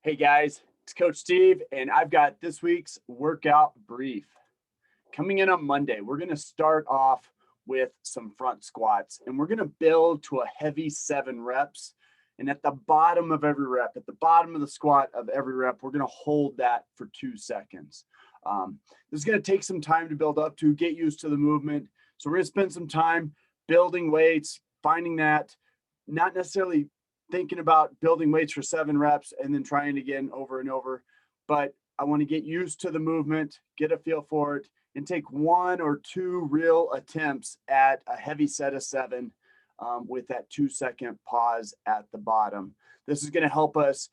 Hey guys, it's Coach Steve, and I've got this week's workout brief. Coming in on Monday, we're going to start off with some front squats, and we're going to build to a heavy 7 reps. And at the bottom of every rep, at the bottom of the squat of every rep, we're going to hold that for 2 seconds. This is going to take some time to build up to, get used to the movement. So we're going to spend some time building weights, finding that, not necessarily thinking about building weights for 7 reps and then trying again over and over. But I want to get used to the movement, get a feel for it, and take 1 or 2 real attempts at a heavy set of 7 with that 2-second pause at the bottom. This is going to help us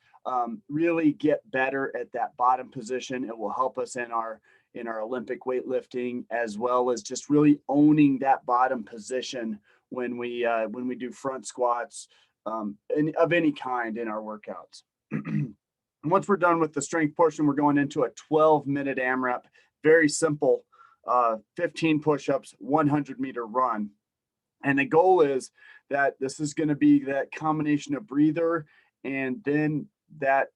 really get better at that bottom position. It will help us in our Olympic weightlifting, as well as just really owning that bottom position when we do front squats of any kind in our workouts. Once we're done with the strength portion, we're going into a 12-minute AMRAP. Very simple, 15 push-ups, 100-meter run. And the goal is that this is going to be that combination of breather, and then that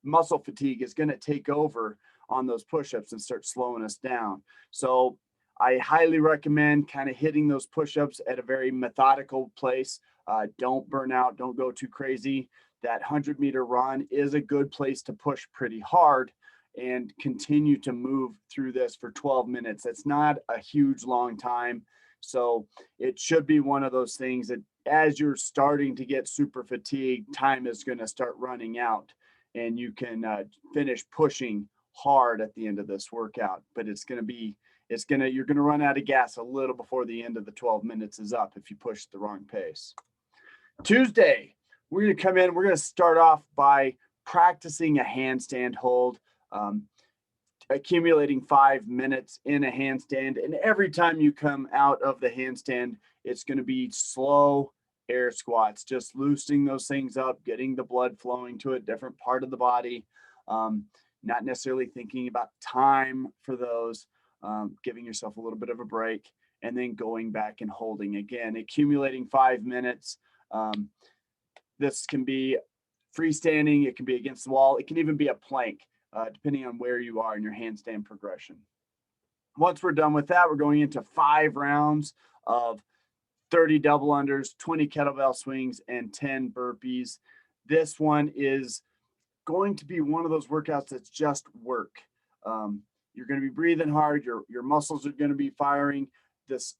muscle fatigue is going to take over on those push-ups and start slowing us down. So I highly recommend kind of hitting those push-ups at a very methodical place. Don't burn out, don't go too crazy. That 100-meter run is a good place to push pretty hard and continue to move through this for 12 minutes. That's not a huge long time. So it should be one of those things that as you're starting to get super fatigued, time is going to start running out, and you can finish pushing hard at the end of this workout. But you're going to run out of gas a little before the end of the 12 minutes is up if you push the wrong pace. Tuesday, we're going to come in, we're going to start off by practicing a handstand hold, accumulating 5 minutes in a handstand. And every time you come out of the handstand, it's going to be slow air squats, just loosening those things up, getting the blood flowing to a different part of the body, not necessarily thinking about time for those, giving yourself a little bit of a break, and then going back and holding again, accumulating 5 minutes. This can be freestanding, it can be against the wall, it can even be a plank, depending on where you are in your handstand progression. Once we're done with that, we're going into 5 rounds of 30 double unders, 20 kettlebell swings, and 10 burpees. This one is going to be one of those workouts that's just work. You're going to be breathing hard, your muscles are going to be firing,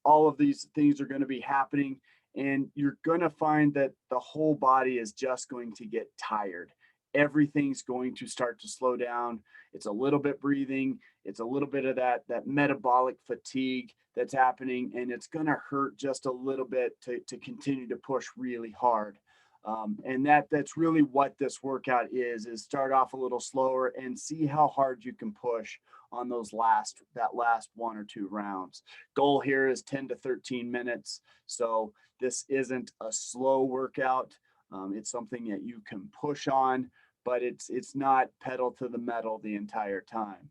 all of these things are going to be happening, and you're going to find that the whole body is just going to get tired. Everything's going to start to slow down. It's a little bit breathing. It's a little bit of that metabolic fatigue that's happening, and it's going to hurt just a little bit to continue to push really hard. And that's really what this workout is start off a little slower and see how hard you can push on that last 1 or 2 rounds. Goal here is 10 to 13 minutes. So this isn't a slow workout. It's something that you can push on, but it's not pedal to the metal the entire time.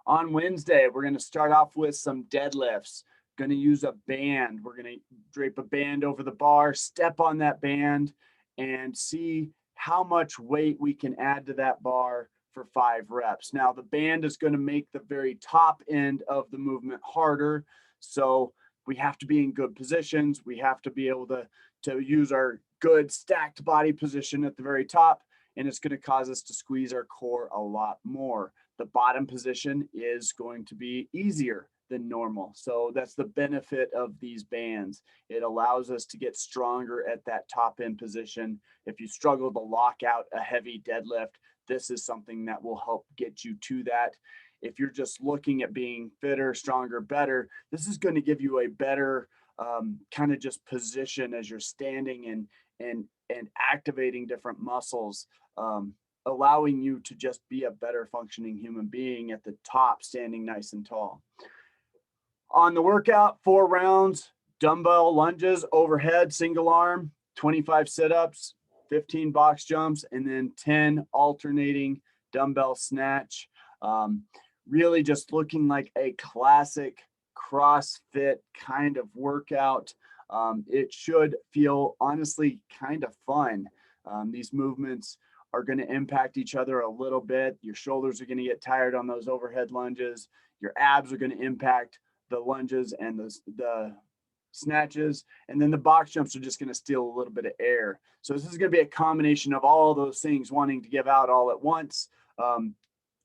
On Wednesday, we're going to start off with some deadlifts. Going to use a band. We're going to drape a band over the bar, step on that band, and see how much weight we can add to that bar for 5 reps. Now, the band is going to make the very top end of the movement harder. So we have to be in good positions. We have to be able to use our good stacked body position at the very top, and it's going to cause us to squeeze our core a lot more. The bottom position is going to be easier than normal. So that's the benefit of these bands. It allows us to get stronger at that top end position. If you struggle to lock out a heavy deadlift, this is something that will help get you to that. If you're just looking at being fitter, stronger, better, this is going to give you a better kind of just position as you're standing and activating different muscles, allowing you to just be a better functioning human being at the top, standing nice and tall. On the workout, 4 rounds, dumbbell lunges, overhead, single arm, 25 sit-ups, 15 box jumps, and then 10 alternating dumbbell snatch. Really just looking like a classic CrossFit kind of workout. It should feel honestly kind of fun. These movements are going to impact each other a little bit. Your shoulders are going to get tired on those overhead lunges. Your abs are going to impact the lunges and the snatches, and then the box jumps are just going to steal a little bit of air. So this is going to be a combination of all those things wanting to give out all at once.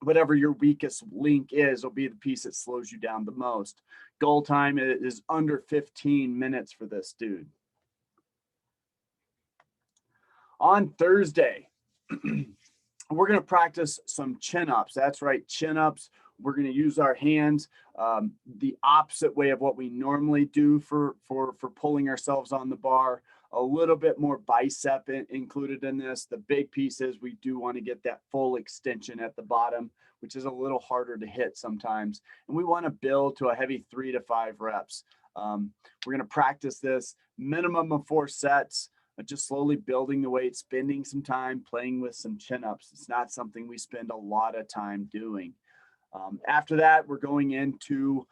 Whatever your weakest link is will be the piece that slows you down the most. Goal time is under 15 minutes for this dude. On Thursday, we're going to practice some chin-ups. That's right, chin-ups. We're going to use our hands the opposite way of what we normally do for pulling ourselves on the bar. A little bit more bicep included in this. The big piece is we do want to get that full extension at the bottom, which is a little harder to hit sometimes. And we want to build to a heavy 3 to 5 reps. We're going to practice this minimum of 4 sets. Just slowly building the weight, spending some time playing with some chin-ups. It's not something we spend a lot of time doing. After that, we're going into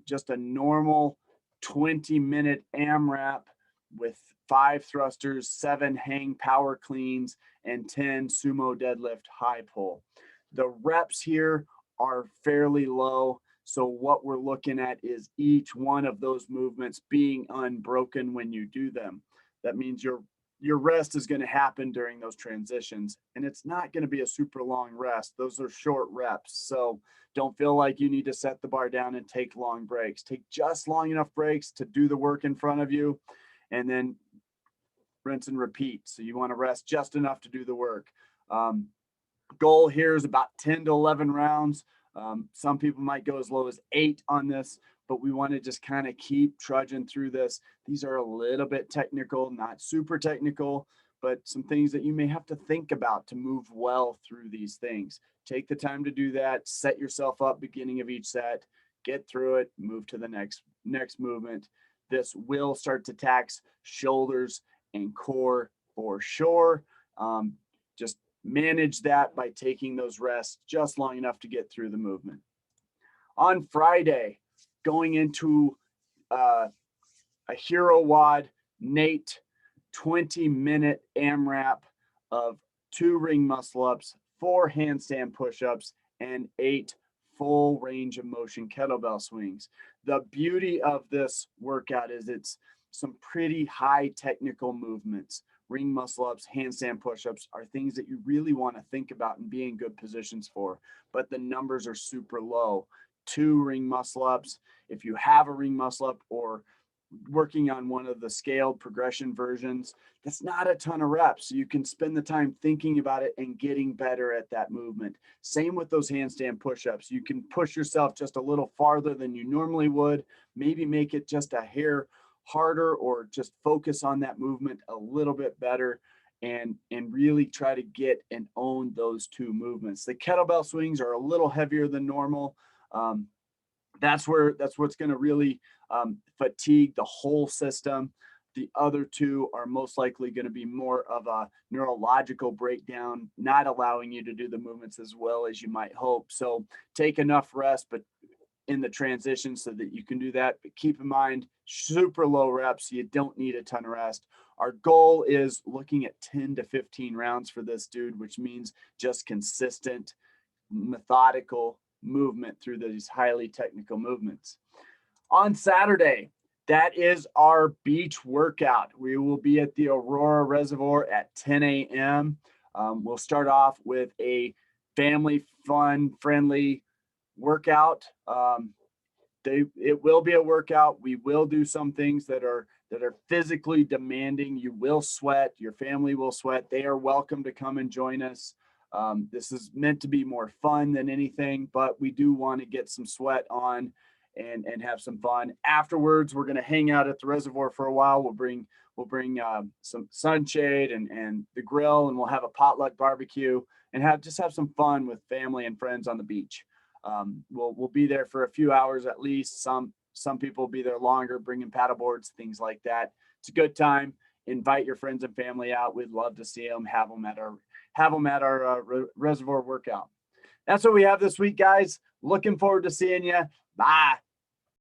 just a normal 20-minute AMRAP with 5 thrusters, 7 hang power cleans, and 10 sumo deadlift high pull. The reps here are fairly low. So what we're looking at is each one of those movements being unbroken when you do them. That means your rest is going to happen during those transitions, and it's not going to be a super long rest. Those are short reps. So don't feel like you need to set the bar down and take long breaks. Take just long enough breaks to do the work in front of you, and then rinse and repeat. So you want to rest just enough to do the work. Goal here is about 10 to 11 rounds. Some people might go as low as 8 on this, but we want to just kind of keep trudging through this. These are a little bit technical, not super technical, but some things that you may have to think about to move well through these things. Take the time to do that. Set yourself up beginning of each set, get through it, move to the next movement. This will start to tax shoulders and core for sure. Just manage that by taking those rests just long enough to get through the movement. On Friday, going into a Hero WOD Nate 20-minute AMRAP of 2 ring muscle ups, 4 handstand push-ups, and 8 full range of motion kettlebell swings. The beauty of this workout is it's some pretty high technical movements. Ring muscle ups, handstand push-ups are things that you really want to think about and be in good positions for, but the numbers are super low. 2 ring muscle ups. If you have a ring muscle up or working on one of the scaled progression versions, that's not a ton of reps. So you can spend the time thinking about it and getting better at that movement. Same with those handstand push-ups. You can push yourself just a little farther than you normally would, maybe make it just a hair harder or just focus on that movement a little bit better and really try to get and own those 2 movements. The kettlebell swings are a little heavier than normal. That's what's going to really fatigue the whole system. The other 2 are most likely going to be more of a neurological breakdown, not allowing you to do the movements as well as you might hope. So take enough rest, but in the transition so that you can do that. But keep in mind, super low reps. You don't need a ton of rest. Our goal is looking at 10 to 15 rounds for this dude, which means just consistent, methodical movement through these highly technical movements. On Saturday, that is our beach workout. We will be at the Aurora Reservoir at 10 a.m. We'll start off with a family fun, friendly workout. It will be a workout. We will do some things that are physically demanding. You will sweat. Your family will sweat. They are welcome to come and join us. This is meant to be more fun than anything, but we do want to get some sweat on and have some fun. Afterwards, we're going to hang out at the reservoir for a while. We'll bring some sunshade and the grill, and we'll have a potluck barbecue and have some fun with family and friends on the beach. We'll be there for a few hours at least. Some people will be there longer, bringing paddle boards, things like that. It's a good time. Invite your friends and family out. We'd love to see them. Have them at our reservoir workout. That's what we have this week, guys. Looking forward to seeing you. Bye.